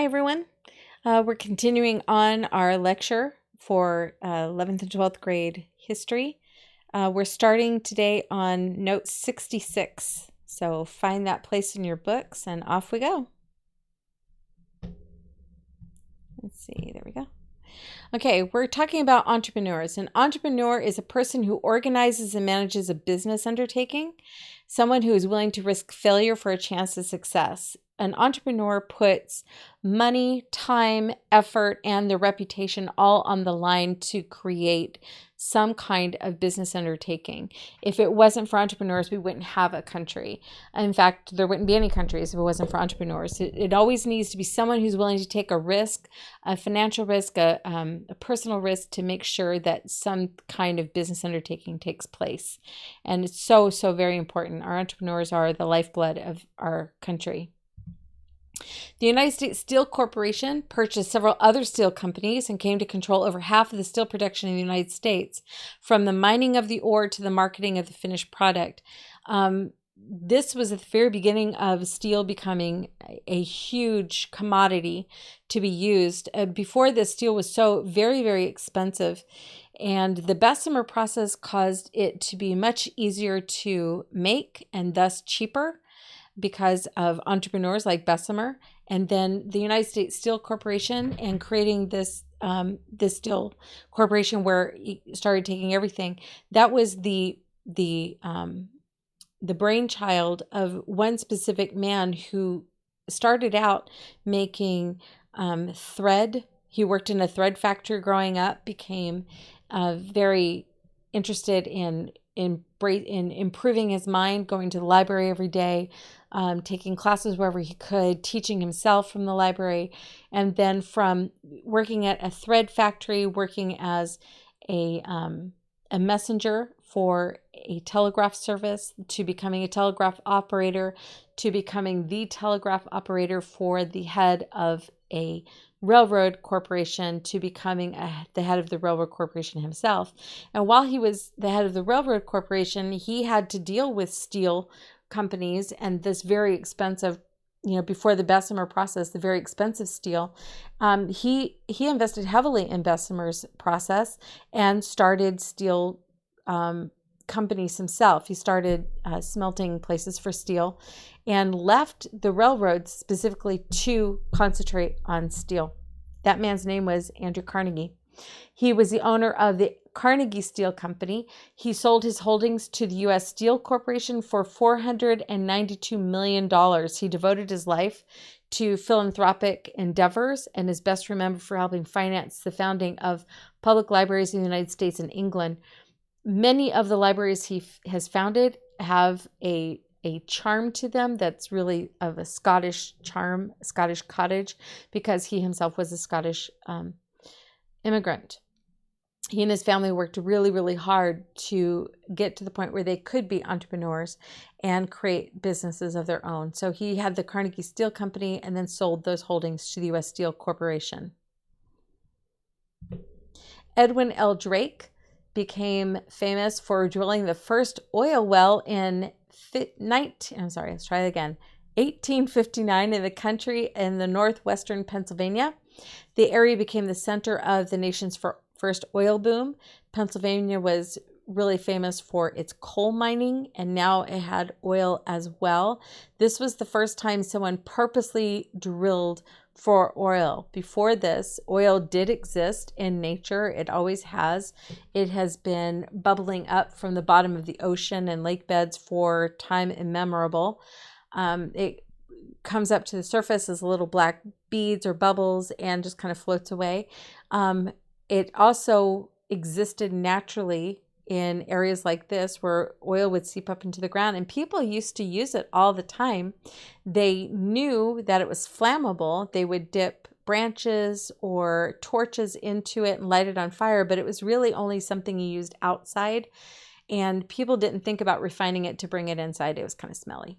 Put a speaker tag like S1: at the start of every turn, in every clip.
S1: everyone. We're continuing on our lecture for 11th and 12th grade history. We're starting today on note 66. So find that place in your books and off we go. Let's see, there we go. Okay, we're talking about entrepreneurs. An entrepreneur is a person who organizes and manages a business undertaking, someone who is willing to risk failure for a chance of success. An entrepreneur puts money, time, effort, and their reputation all on the line to create some kind of business undertaking. If it wasn't for entrepreneurs, we wouldn't have a country. In fact, there wouldn't be any countries if it wasn't for entrepreneurs. It always needs to be someone who's willing to take a risk, a financial risk, a personal risk to make sure that some kind of business undertaking takes place. And it's so, so very important. Our entrepreneurs are the lifeblood of our country. The United States Steel Corporation purchased several other steel companies and came to control over half of the steel production in the United States, from the mining of the ore to the marketing of the finished product. This was at the very beginning of steel becoming a huge commodity to be used. Before this, steel was so very, very expensive, and the Bessemer process caused it to be much easier to make and thus cheaper, because of entrepreneurs like Bessemer, and then the United States Steel Corporation, and creating this steel corporation where he started taking everything. That was the brainchild of one specific man who started out making thread. He worked in a thread factory growing up, became very interested in improving his mind, going to the library every day, taking classes wherever he could, teaching himself from the library, and then from working at a thread factory, working as a messenger for a telegraph service, to becoming a telegraph operator, to becoming the telegraph operator for the head of a railroad corporation, to becoming the head of the railroad corporation himself. And while he was the head of the railroad corporation, he had to deal with steel companies and this very expensive, before the Bessemer process, the very expensive steel. He invested heavily in Bessemer's process and started steel companies himself. He started smelting places for steel and left the railroads specifically to concentrate on steel. That man's name was Andrew Carnegie. He was the owner of the Carnegie Steel Company. He sold his holdings to the U.S. Steel Corporation for $492 million. He devoted his life to philanthropic endeavors and is best remembered for helping finance the founding of public libraries in the United States and England. Many of the libraries he has founded have a charm to them that's really of a Scottish charm, Scottish cottage, because he himself was a Scottish immigrant. He and his family worked really, really hard to get to the point where they could be entrepreneurs and create businesses of their own. So he had the Carnegie Steel Company and then sold those holdings to the U.S. Steel Corporation. Edwin L. Drake became famous for drilling the first oil well in 1859 in the country in the northwestern Pennsylvania. The area became the center of the nation's first oil boom. Pennsylvania was really famous for its coal mining, and now it had oil as well. This was the first time someone purposely drilled for oil. Before this, oil did exist in nature. It always has. It has been bubbling up from the bottom of the ocean and lake beds for time immemorable. It comes up to the surface as little black beads or bubbles and just kind of floats away. It also existed naturally in areas like this where oil would seep up into the ground, and people used to use it all the time. They knew that it was flammable. They would dip branches or torches into it and light it on fire, but it was really only something you used outside, and people didn't think about refining it to bring it inside. It was kind of smelly.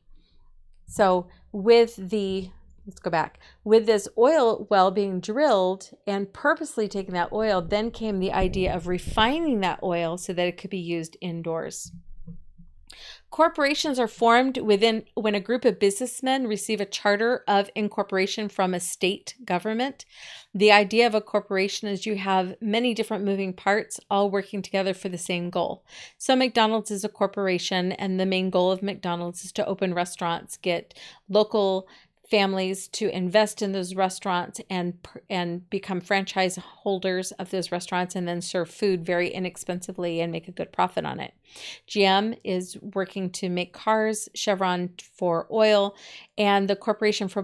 S1: So with this oil well being drilled and purposely taking that oil, then came the idea of refining that oil so that it could be used indoors. Corporations are formed when a group of businessmen receive a charter of incorporation from a state government. The idea of a corporation is you have many different moving parts all working together for the same goal. So McDonald's is a corporation, and the main goal of McDonald's is to open restaurants, get local families to invest in those restaurants and become franchise holders of those restaurants, and then serve food very inexpensively and make a good profit on it. GM is working to make cars, Chevron for oil, and the Corporation for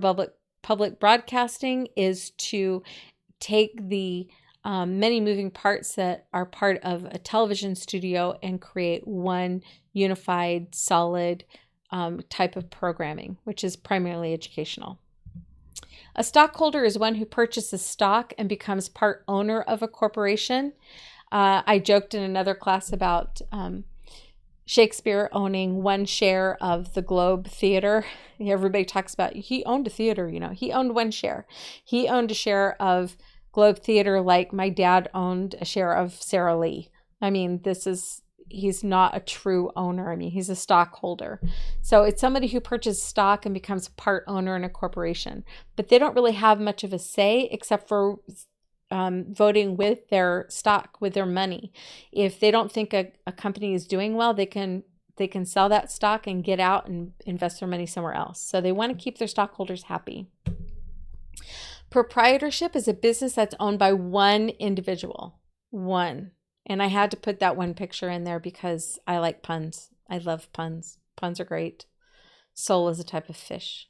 S1: Public Broadcasting is to take the many moving parts that are part of a television studio and create one unified, solid type of programming, which is primarily educational. A stockholder is one who purchases stock and becomes part owner of a corporation. I joked in another class about Shakespeare owning one share of the Globe Theater. Everybody talks about he owned a theater, he owned one share. He owned a share of Globe Theater like my dad owned a share of Sara Lee. I mean, he's not a true owner. I mean, he's a stockholder. So it's somebody who purchases stock and becomes part owner in a corporation, but they don't really have much of a say except for voting with their stock, with their money. If they don't think a company is doing well, they can sell that stock and get out and invest their money somewhere else. So they want to keep their stockholders happy. Proprietorship is a business that's owned by one individual. One. And I had to put that one picture in there because I like puns. I love puns. Puns are great. Sole is a type of fish.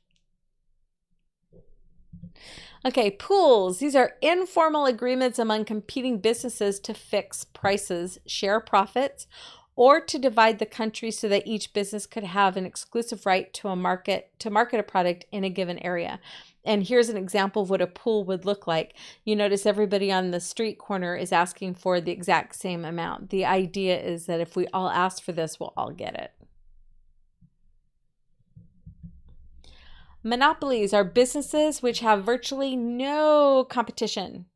S1: Okay, pools. These are informal agreements among competing businesses to fix prices, share profits, or to divide the country so that each business could have an exclusive right to market a product in a given area. And here's an example of what a pool would look like. You notice everybody on the street corner is asking for the exact same amount. The idea is that if we all ask for this, we'll all get it. Monopolies are businesses which have virtually no competition.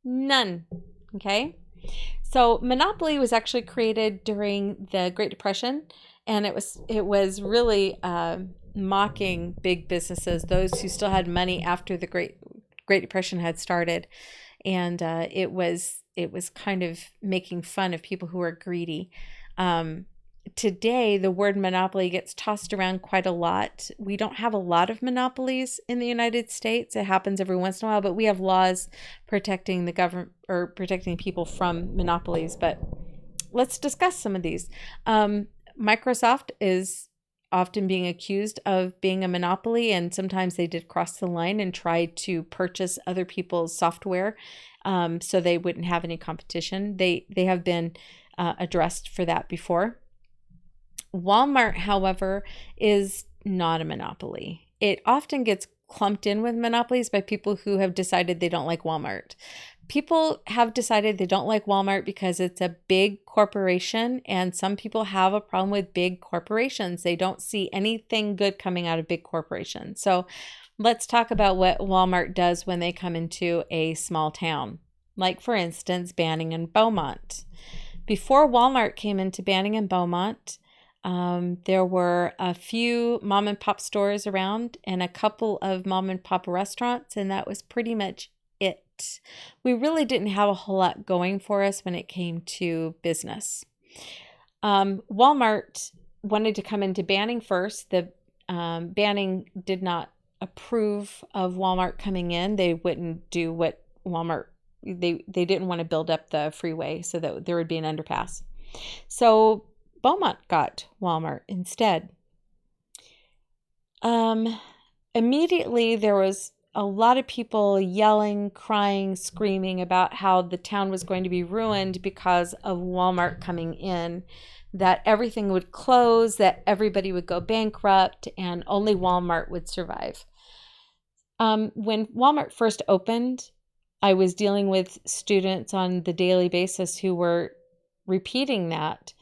S1: None. Okay? So monopoly was actually created during the Great Depression, and it was really mocking big businesses, those who still had money after the Great Depression had started, and it was kind of making fun of people who are greedy. Today, the word monopoly gets tossed around quite a lot. We don't have a lot of monopolies in the United States. It happens every once in a while, but we have laws protecting the government or protecting people from monopolies. But let's discuss some of these. Microsoft is often being accused of being a monopoly, and sometimes they did cross the line and try to purchase other people's software so they wouldn't have any competition. They have been addressed for that before. Walmart, however, is not a monopoly. It often gets clumped in with monopolies by people who have decided they don't like Walmart. People have decided they don't like Walmart because it's a big corporation, and some people have a problem with big corporations. They don't see anything good coming out of big corporations. So let's talk about what Walmart does when they come into a small town, like, for instance, Banning and Beaumont. Before Walmart came into Banning and Beaumont, there were a few mom and pop stores around and a couple of mom and pop restaurants, and that was pretty much it. We really didn't have a whole lot going for us when it came to business. Walmart wanted to come into Banning first. The Banning did not approve of Walmart coming in. They wouldn't do what Walmart, they didn't want to build up the freeway so that there would be an underpass. So Beaumont got Walmart instead. Immediately there was a lot of people yelling, crying, screaming about how the town was going to be ruined because of Walmart coming in, that everything would close, that everybody would go bankrupt, and only Walmart would survive. When Walmart first opened, I was dealing with students on the daily basis who were repeating that.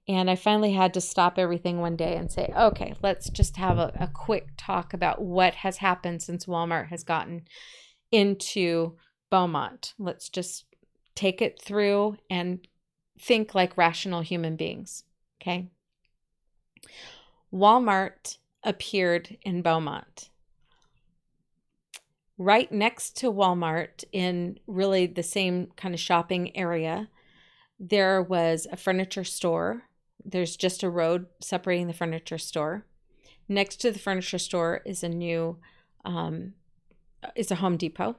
S1: And I finally had to stop everything one day and say, okay, let's just have a quick talk about what has happened since Walmart has gotten into Beaumont. Let's just take it through and think like rational human beings, okay? Walmart appeared in Beaumont. Right next to Walmart, in really the same kind of shopping area, there was a furniture store. There's just a road separating the furniture store. Next to the furniture store is a Home Depot.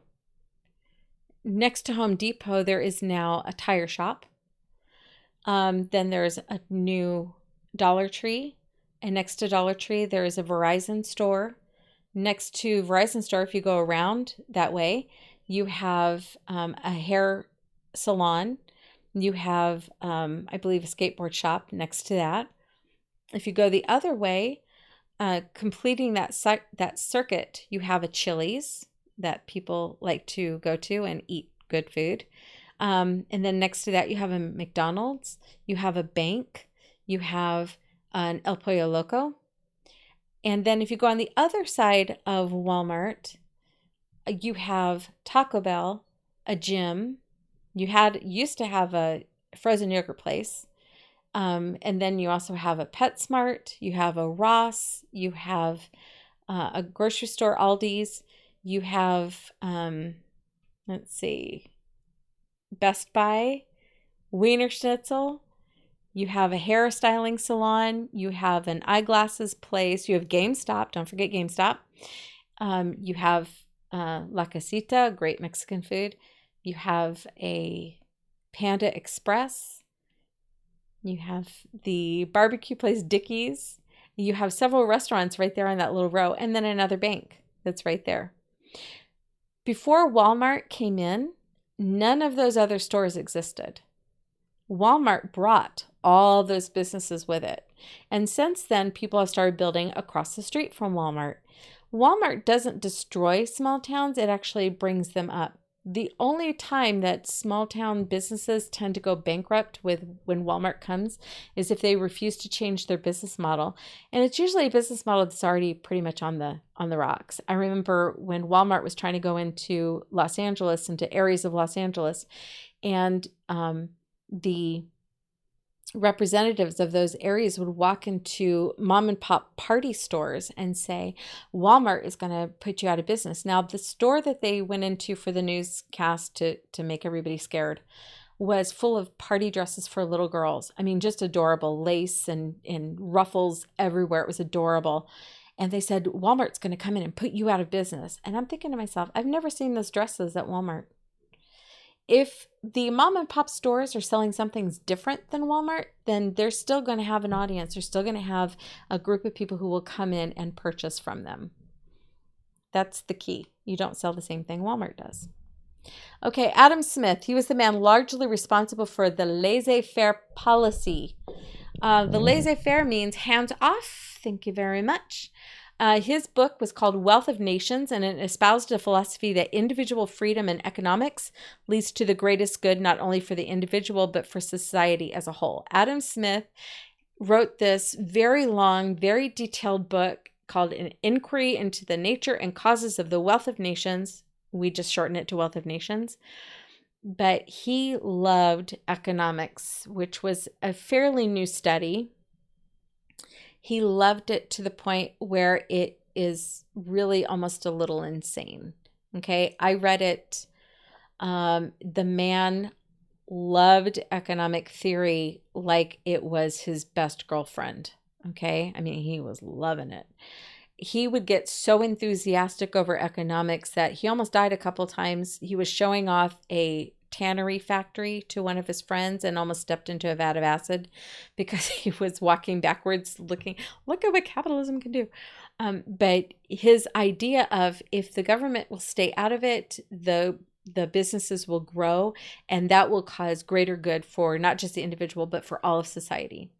S1: Next to Home Depot, there is now a tire shop. Then there's a new Dollar Tree. And next to Dollar Tree, there is a Verizon store. Next to Verizon store, if you go around that way, you have a hair salon. You have, I believe, a skateboard shop next to that. If you go the other way, completing that circuit, you have a Chili's that people like to go to and eat good food. And then next to that, you have a McDonald's, you have a bank, you have an El Pollo Loco. And then if you go on the other side of Walmart, you have Taco Bell, a gym. Used to have a frozen yogurt place. And then you also have a PetSmart, you have a Ross, you have a grocery store, Aldi's, you have, Best Buy, Wiener Schnitzel, you have a hairstyling salon, you have an eyeglasses place, you have GameStop, don't forget GameStop. You have La Casita, great Mexican food. You have a Panda Express. You have the barbecue place Dickey's. You have several restaurants right there on that little row, and then another bank that's right there. Before Walmart came in, none of those other stores existed. Walmart brought all those businesses with it. And since then, people have started building across the street from Walmart. Walmart doesn't destroy small towns, it actually brings them up. The only time that small town businesses tend to go bankrupt when Walmart comes is if they refuse to change their business model. And it's usually a business model that's already pretty much on the rocks. I remember when Walmart was trying to go into Los Angeles, into areas of Los Angeles, and the representatives of those areas would walk into mom and pop party stores and say, Walmart is going to put you out of business. Now, the store that they went into for the newscast to make everybody scared was full of party dresses for little girls. I mean, just adorable, lace and ruffles everywhere. It was adorable. And they said, Walmart's going to come in and put you out of business. And I'm thinking to myself, I've never seen those dresses at Walmart. If the mom and pop stores are selling something different than Walmart, then they're still going to have an audience. They're still going to have a group of people who will come in and purchase from them. That's the key. You don't sell the same thing Walmart does. Okay, Adam Smith. He was the man largely responsible for the laissez-faire policy. The laissez-faire means hands off. Thank you very much. His book was called Wealth of Nations, and it espoused a philosophy that individual freedom in economics leads to the greatest good, not only for the individual, but for society as a whole. Adam Smith wrote this very long, very detailed book called An Inquiry into the Nature and Causes of the Wealth of Nations. We just shorten it to Wealth of Nations. But he loved economics, which was a fairly new study. He loved it to the point where it is really almost a little insane. Okay, I read it. The man loved economic theory like it was his best girlfriend. Okay, I mean, he was loving it. He would get so enthusiastic over economics that he almost died a couple times. He was showing off a tannery factory to one of his friends and almost stepped into a vat of acid because he was walking backwards look at what capitalism can do. But his idea of if the government will stay out of it, the businesses will grow, and that will cause greater good for not just the individual, but for all of society.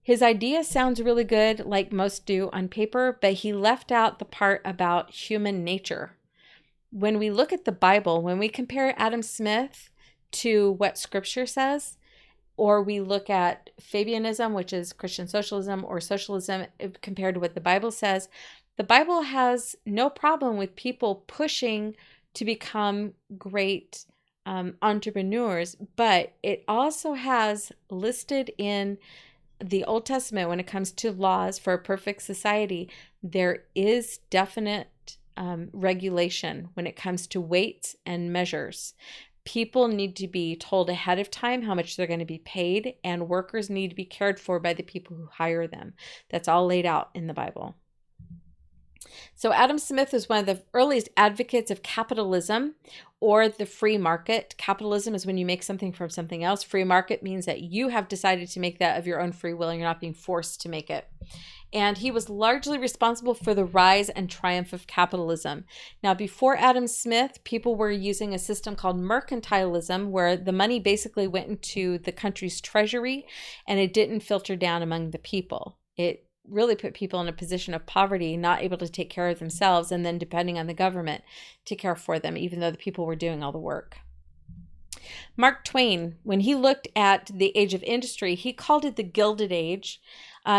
S1: His idea sounds really good, like most do on paper, but he left out the part about human nature. When we look at the Bible, when we compare Adam Smith to what Scripture says, or we look at Fabianism, which is Christian socialism, or socialism compared to what the Bible says, the Bible has no problem with people pushing to become great entrepreneurs, but it also has listed in the Old Testament, when it comes to laws for a perfect society, there is definite regulation when it comes to weights and measures. People need to be told ahead of time how much they're going to be paid, and workers need to be cared for by the people who hire them. That's all laid out in the Bible. So Adam Smith was one of the earliest advocates of capitalism or the free market. Capitalism is when you make something from something else. Free market means that you have decided to make that of your own free will and you're not being forced to make it. And he was largely responsible for the rise and triumph of capitalism. Now, before Adam Smith, people were using a system called mercantilism, where the money basically went into the country's treasury and it didn't filter down among the people. It really put people in a position of poverty, not able to take care of themselves, and then depending on the government to care for them, even though the people were doing all the work. Mark Twain, when he looked at the age of industry, he called it the Gilded Age.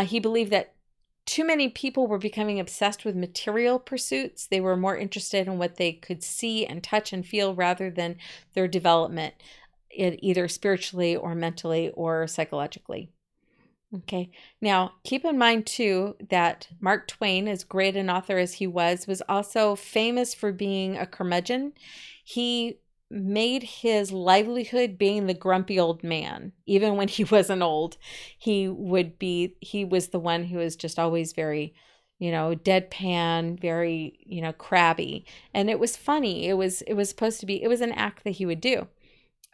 S1: He believed that too many people were becoming obsessed with material pursuits. They were more interested in what they could see and touch and feel rather than their development, either spiritually or mentally or psychologically. Okay. Now, keep in mind, too, that Mark Twain, as great an author as he was also famous for being a curmudgeon. He made his livelihood being the grumpy old man. Even when he wasn't old, he was the one who was just always very, deadpan, very, crabby. And it was funny. It was supposed to be, it was an act that he would do.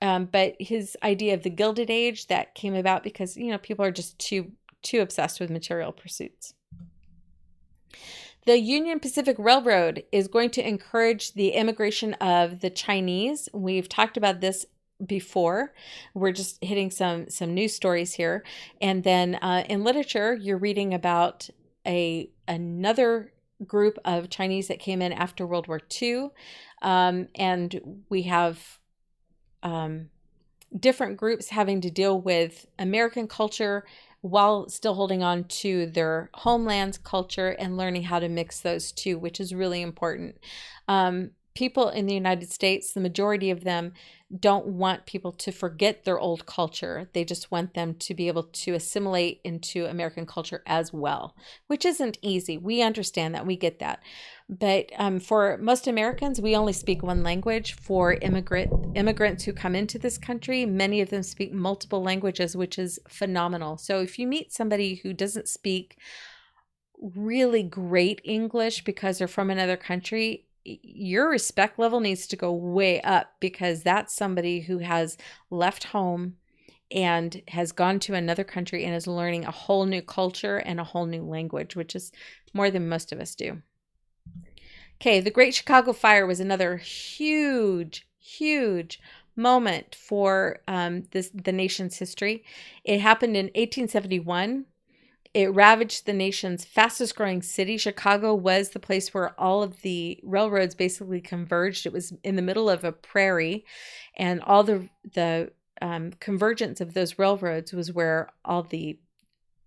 S1: But his idea of the Gilded Age, that came about because, people are just too obsessed with material pursuits. The Union Pacific Railroad is going to encourage the immigration of the Chinese. We've talked about this before. We're just hitting some news stories here. And then in literature, you're reading about another group of Chinese that came in after World War II. And we have different groups having to deal with American culture while still holding on to their homeland's culture and learning how to mix those two, which is really important. People in the United States, the majority of them, don't want people to forget their old culture. They just want them to be able to assimilate into American culture as well, which isn't easy. We understand that. We get that. But for most Americans, we only speak one language. For immigrants who come into this country, many of them speak multiple languages, which is phenomenal. So if you meet somebody who doesn't speak really great English because they're from another country, your respect level needs to go way up, because that's somebody who has left home and has gone to another country and is learning a whole new culture and a whole new language, which is more than most of us do. Okay, the Great Chicago Fire was another huge moment for the nation's history. It happened in 1871. It ravaged the nation's fastest growing city. Chicago was the place where all of the railroads basically converged. It was in the middle of a prairie, and all the convergence of those railroads was where all the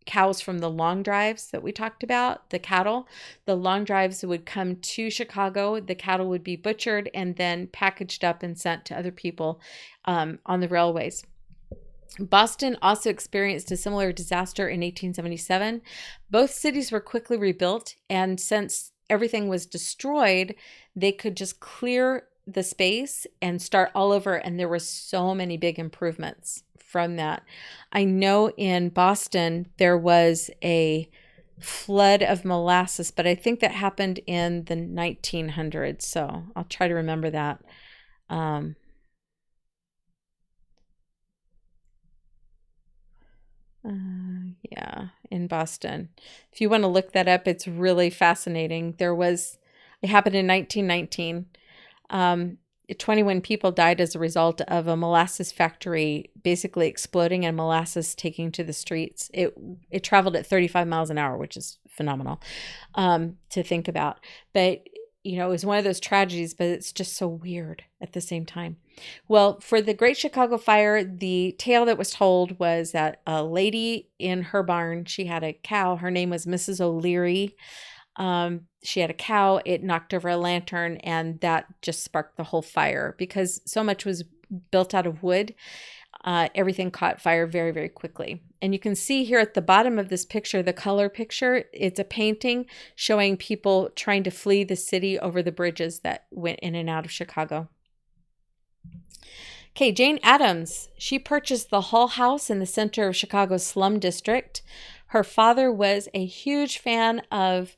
S1: cows from the long drives that we talked about, the cattle, the long drives would come to Chicago. The cattle would be butchered and then packaged up and sent to other people on the railways. Boston also experienced a similar disaster in 1877. Both cities were quickly rebuilt, and since everything was destroyed, they could just clear the space and start all over, and there were so many big improvements from that. I know in Boston there was a flood of molasses, but I think that happened in the 1900s, so I'll try to remember that. Yeah, in Boston. If you want to look that up, it's really fascinating. It happened in 1919. 21 people died as a result of a molasses factory basically exploding and molasses taking to the streets. It traveled at 35 miles an hour, which is phenomenal to think about. But it was one of those tragedies, but it's just so weird at the same time. Well, for the Great Chicago Fire, the tale that was told was that a lady in her barn, she had a cow. Her name was Mrs. O'Leary. She had a cow. It knocked over a lantern, and that just sparked the whole fire because so much was built out of wood. everything caught fire very, very quickly. And you can see here at the bottom of this picture, the color picture, it's a painting showing people trying to flee the city over the bridges that went in and out of Chicago. Okay, Jane Addams, she purchased the Hull House in the center of Chicago's slum district. Her father was a huge fan of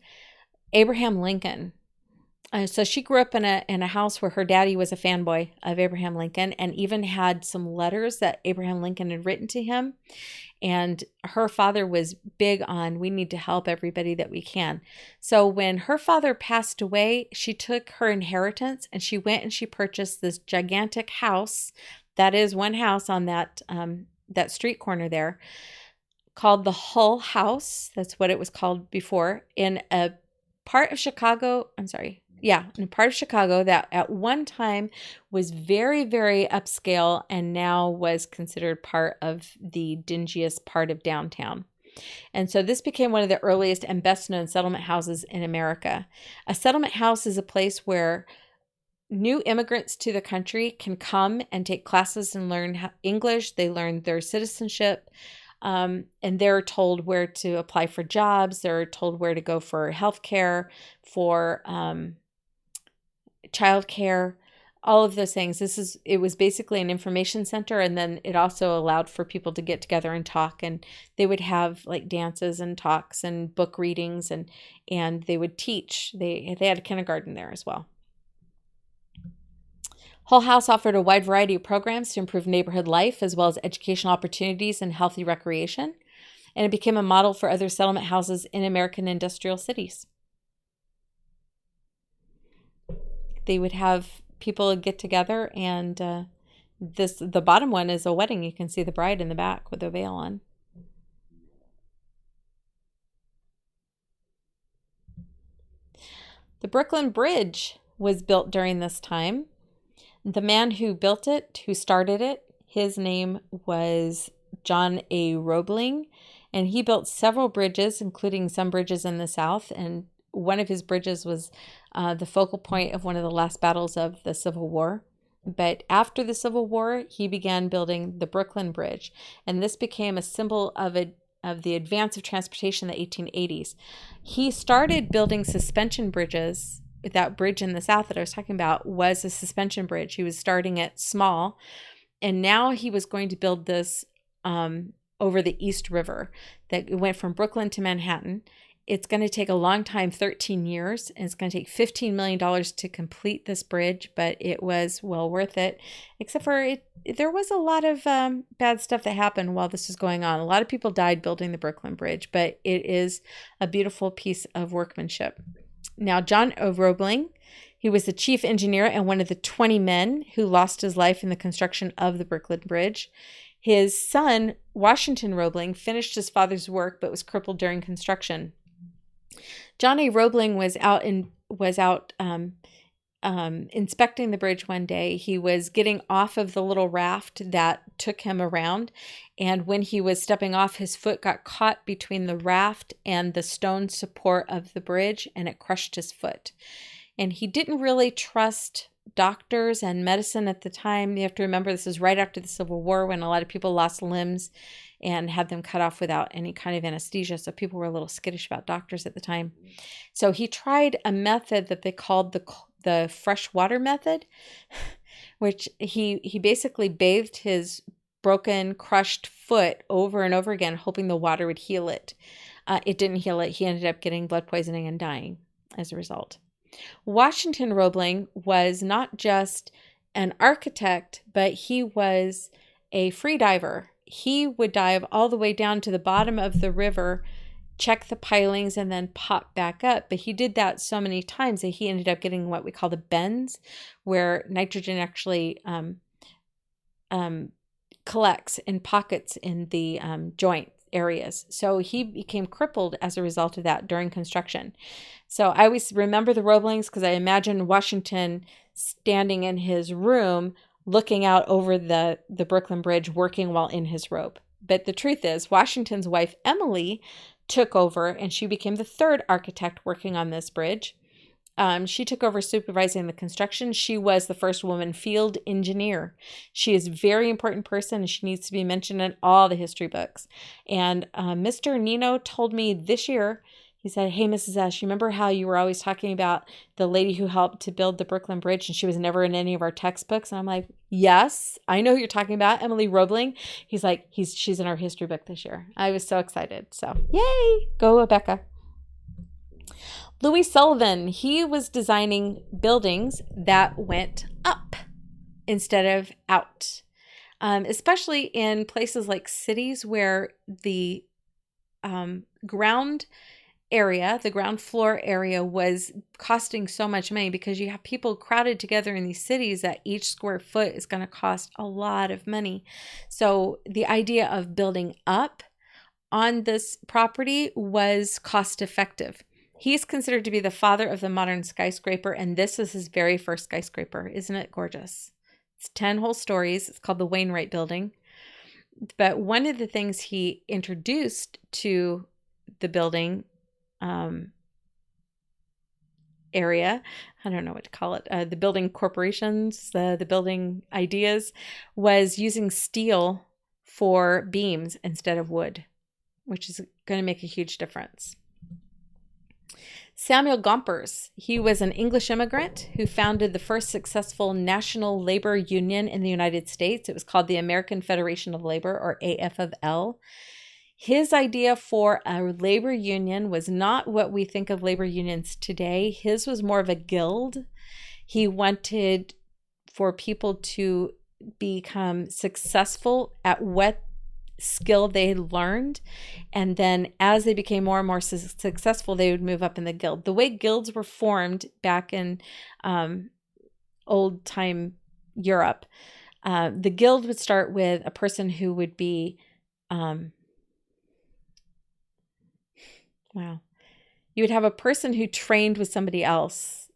S1: Abraham Lincoln. So she grew up in a house where her daddy was a fanboy of Abraham Lincoln and even had some letters that Abraham Lincoln had written to him. And her father was big on, we need to help everybody that we can. So when her father passed away, she took her inheritance and she went and she purchased this gigantic house. That is one house on that street corner there, called the Hull House. That's what it was called before, in a part of Chicago. In a part of Chicago that at one time was very, very upscale and now was considered part of the dingiest part of downtown. And so this became one of the earliest and best known settlement houses in America. A settlement house is a place where new immigrants to the country can come and take classes and learn English. They learn their citizenship. And they're told where to apply for jobs. They're told where to go for healthcare, for childcare, all of those things. It was basically an information center, and then it also allowed for people to get together and talk, and they would have like dances and talks and book readings, and they would teach. They had a kindergarten there as well. Hull House offered a wide variety of programs to improve neighborhood life, as well as educational opportunities and healthy recreation, and it became a model for other settlement houses in American industrial cities. They would have people get together, and the bottom one is a wedding. You can see the bride in the back with a veil on. The Brooklyn Bridge was built during this time. The man who built it, who started it, his name was John A. Roebling, and he built several bridges, including some bridges in the South, and one of his bridges was the focal point of one of the last battles of the Civil War. But after the Civil War, he began building the Brooklyn Bridge, and this became a symbol of the advance of transportation in the 1880s. He started building suspension bridges. That bridge in the South that I was talking about was a suspension bridge. He was starting it small, and now he was going to build this over the East River that went from Brooklyn to Manhattan. It's going to take a long time, 13 years, and it's going to take $15 million to complete this bridge, but it was well worth it, except for there was a lot of bad stuff that happened while this was going on. A lot of people died building the Brooklyn Bridge, but it is a beautiful piece of workmanship. Now, John O. Roebling, he was the chief engineer and one of the 20 men who lost his life in the construction of the Brooklyn Bridge. His son, Washington Roebling, finished his father's work but was crippled during construction. John A. Roebling was out inspecting the bridge one day. He was getting off of the little raft that took him around, and when he was stepping off, his foot got caught between the raft and the stone support of the bridge, and it crushed his foot. And he didn't really trust doctors and medicine at the time. You have to remember, this is right after the Civil War, when a lot of people lost limbs and had them cut off without any kind of anesthesia. So people were a little skittish about doctors at the time. So he tried a method that they called the fresh water method, which he basically bathed his broken, crushed foot over and over again, hoping the water would heal it. It didn't heal it. He ended up getting blood poisoning and dying as a result. Washington Roebling was not just an architect, but he was a free diver. He would dive all the way down to the bottom of the river, check the pilings, and then pop back up. But he did that so many times that he ended up getting what we call the bends, where nitrogen actually collects in pockets in the joint areas. So he became crippled as a result of that during construction. So I always remember the Roeblings because I imagine Washington standing in his room looking out over the Brooklyn Bridge, working while in his robe. But the truth is, Washington's wife, Emily, took over, and she became the third architect working on this bridge. She took over supervising the construction. She was the first woman field engineer. She is a very important person, and she needs to be mentioned in all the history books. And Mr. Nino told me this year, he said, "Hey, Mrs. S, you remember how you were always talking about the lady who helped to build the Brooklyn Bridge and she was never in any of our textbooks?" And I'm like, "Yes, I know who you're talking about, Emily Roebling." He's like, she's in our history book this year. I was so excited. So yay, go Rebecca. Louis Sullivan, he was designing buildings that went up instead of out, especially in places like cities where the ground area, the ground floor area was costing so much money because you have people crowded together in these cities that each square foot is going to cost a lot of money. So the idea of building up on this property was cost effective. He's considered to be the father of the modern skyscraper, and this is his very first skyscraper. Isn't it gorgeous? It's 10 whole stories. It's called the Wainwright Building. But one of the things he introduced to the building area, I don't know what to call it, the building corporations, the building ideas, was using steel for beams instead of wood, which is going to make a huge difference. Samuel Gompers, he was an English immigrant who founded the first successful national labor union in the United States. It was called the American Federation of Labor, or AFL. His idea for a labor union was not what we think of labor unions today. His was more of a guild. He wanted for people to become successful at what skill they had learned, and then as they became more and more successful, they would move up in the guild. The way guilds were formed back in old time Europe, the guild would start with a person who would be you would have a person who trained with somebody else,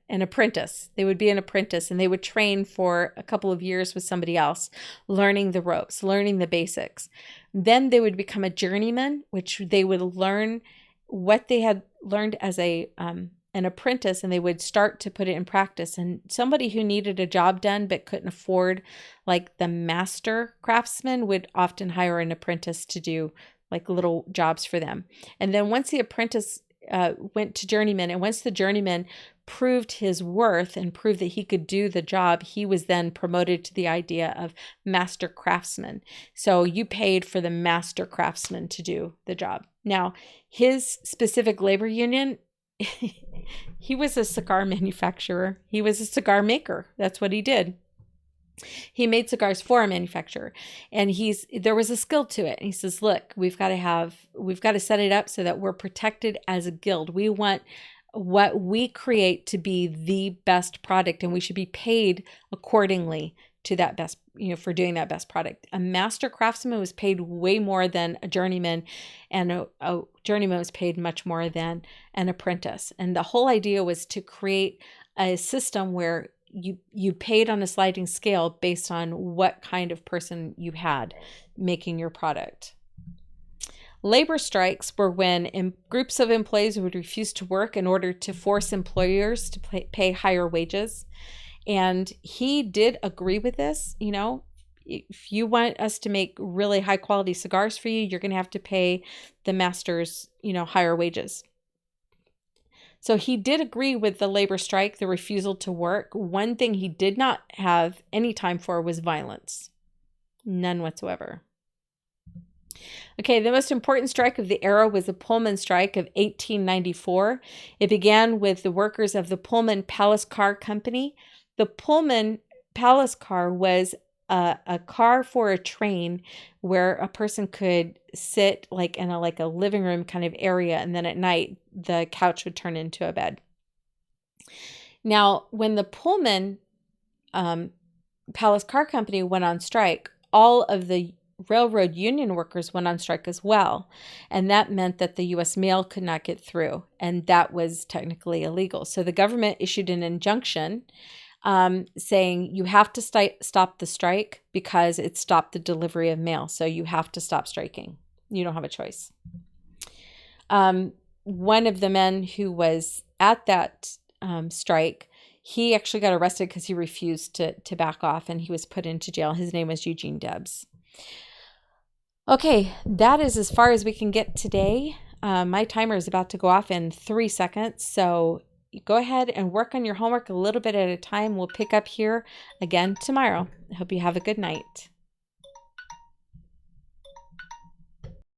S1: an apprentice. They would be an apprentice, and they would train for a couple of years with somebody else, learning the ropes, learning the basics. Then they would become a journeyman, which they would learn what they had learned as an apprentice, and they would start to put it in practice. And somebody who needed a job done but couldn't afford like the master craftsman would often hire an apprentice to do like little jobs for them. And then once the apprentice went to journeyman, and once the journeyman proved his worth and proved that he could do the job, he was then promoted to the idea of master craftsman. So you paid for the master craftsman to do the job. Now, his specific labor union, he was a cigar manufacturer. He was a cigar maker. That's what he did. He made cigars for a manufacturer, and there was a skill to it. And he says, "Look, we've got to set it up so that we're protected as a guild. We want what we create to be the best product, and we should be paid accordingly to that best, for doing that best product." A master craftsman was paid way more than a journeyman, and a journeyman was paid much more than an apprentice. And the whole idea was to create a system where you paid on a sliding scale based on what kind of person you had making your product. Labor strikes were when groups of employees would refuse to work in order to force employers to pay higher wages. And he did agree with this. If you want us to make really high quality cigars for you, you're going to have to pay the masters, higher wages. So he did agree with the labor strike, the refusal to work. One thing he did not have any time for was violence. None whatsoever. Okay, the most important strike of the era was the Pullman strike of 1894. It began with the workers of the Pullman Palace Car Company. The Pullman Palace Car was a car for a train where a person could sit like in a living room kind of area, and then at night the couch would turn into a bed. Now, when the Pullman Palace Car Company went on strike, all of the railroad union workers went on strike as well, and that meant that the U.S. mail could not get through, and that was technically illegal. So the government issued an injunction saying you have to stop the strike because it stopped the delivery of mail. So you have to stop striking. You don't have a choice. One of the men who was at that strike. He actually got arrested because he refused to back off, and he was put into jail. His name was Eugene Debs. Okay, that is as far as we can get today. My timer is about to go off in 3 seconds, so go ahead and work on your homework a little bit at a time. We'll pick up here again tomorrow. I hope you have a good night.